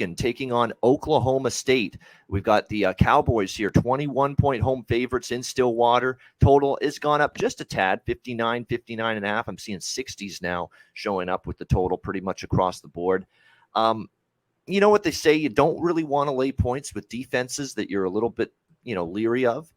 Michigan taking on Oklahoma State. We've got the Cowboys here, 21-point home favorites in Stillwater. Total is gone up just a tad, 59 and a half. I'm seeing 60s now showing up with the total pretty much across the board. You know what they say, you don't really want to lay points with defenses that you're a little bit, leery of.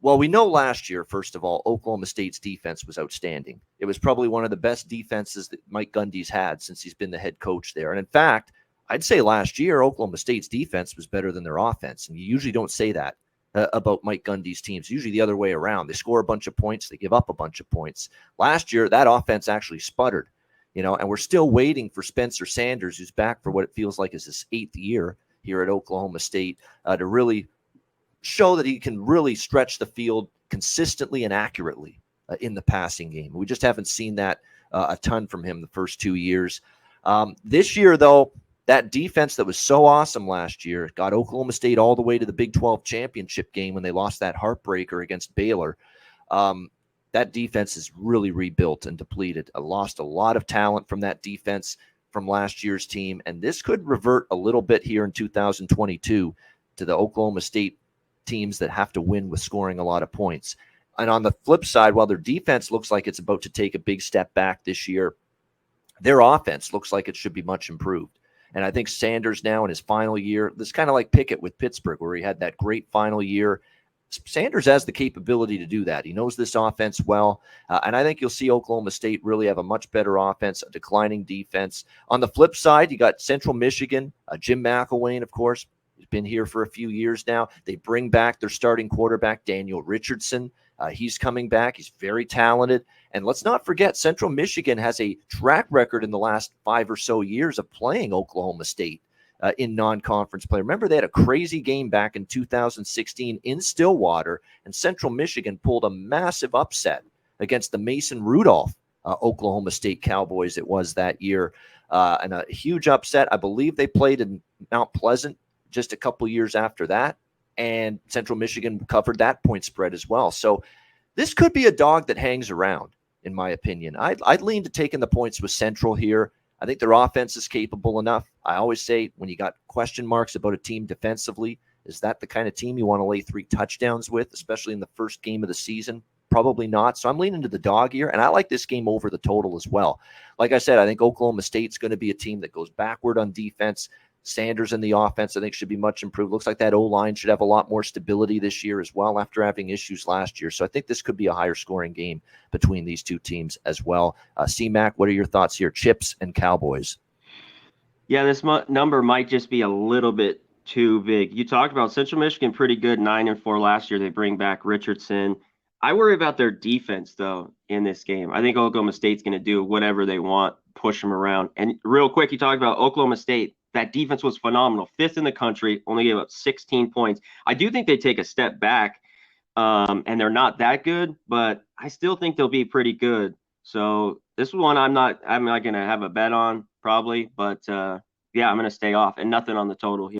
Well, we know last year, first of all, Oklahoma State's defense was outstanding. It was probably one of the best defenses that Mike Gundy's had since he's been the head coach there. And in fact, I'd say last year, Oklahoma State's defense was better than their offense. And you usually don't say that about Mike Gundy's teams. Usually the other way around. They score a bunch of points, they give up a bunch of points. Last year, that offense actually sputtered, and we're still waiting for Spencer Sanders, who's back for what it feels like is his 8th year here at Oklahoma State, to really show that he can really stretch the field consistently and accurately in the passing game. We just haven't seen that a ton from him the first 2 years. This year, though, that defense that was so awesome last year got Oklahoma State all the way to the Big 12 championship game when they lost that heartbreaker against Baylor. That defense is really rebuilt and depleted. I lost a lot of talent from that defense from last year's team, and this could revert a little bit here in 2022 to the Oklahoma State teams that have to win with scoring a lot of points. And on the flip side, while their defense looks like it's about to take a big step back this year, their offense looks like it should be much improved. And I think Sanders now in his final year, this is kind of like Pickett with Pittsburgh, where he had that great final year. Sanders has the capability to do that. He knows this offense well. And I think you'll see Oklahoma State really have a much better offense, a declining defense. On the flip side, you got Central Michigan, Jim McElwain, of course. He's been here for a few years now. They bring back their starting quarterback, Daniel Richardson. He's coming back. He's very talented. And let's not forget, Central Michigan has a track record in the last 5 or so years of playing Oklahoma State in non-conference play. Remember, they had a crazy game back in 2016 in Stillwater, and Central Michigan pulled a massive upset against the Mason Rudolph Oklahoma State Cowboys it was that year. And a huge upset. I believe they played in Mount Pleasant just a couple years after that, and Central Michigan covered that point spread as well. So this could be a dog that hangs around, in my opinion. I'd lean to taking the points with Central here. I think their offense is capable enough. I always say when you got question marks about a team defensively, is that the kind of team you want to lay 3 touchdowns with, especially in the first game of the season? Probably not. So I'm leaning to the dog here, and I like this game over the total as well. Like I said, I think Oklahoma State's going to be a team that goes backward on defense. Sanders in the offense, I think, should be much improved. Looks like that O-line should have a lot more stability this year as well after having issues last year. So I think this could be a higher scoring game between these two teams as well. C-Mac, what are your thoughts here? Chips and Cowboys. Yeah, this number might just be a little bit too big. You talked about Central Michigan pretty good, 9-4 last year. They bring back Richardson. I worry about their defense, though, in this game. I think Oklahoma State's going to do whatever they want, push them around. And real quick, you talked about Oklahoma State. That defense was phenomenal. 5th in the country, only gave up 16 points. I do think they take a step back, and they're not that good, but I still think they'll be pretty good. So this one I'm not going to have a bet on probably, but yeah, I'm going to stay off and nothing on the total here.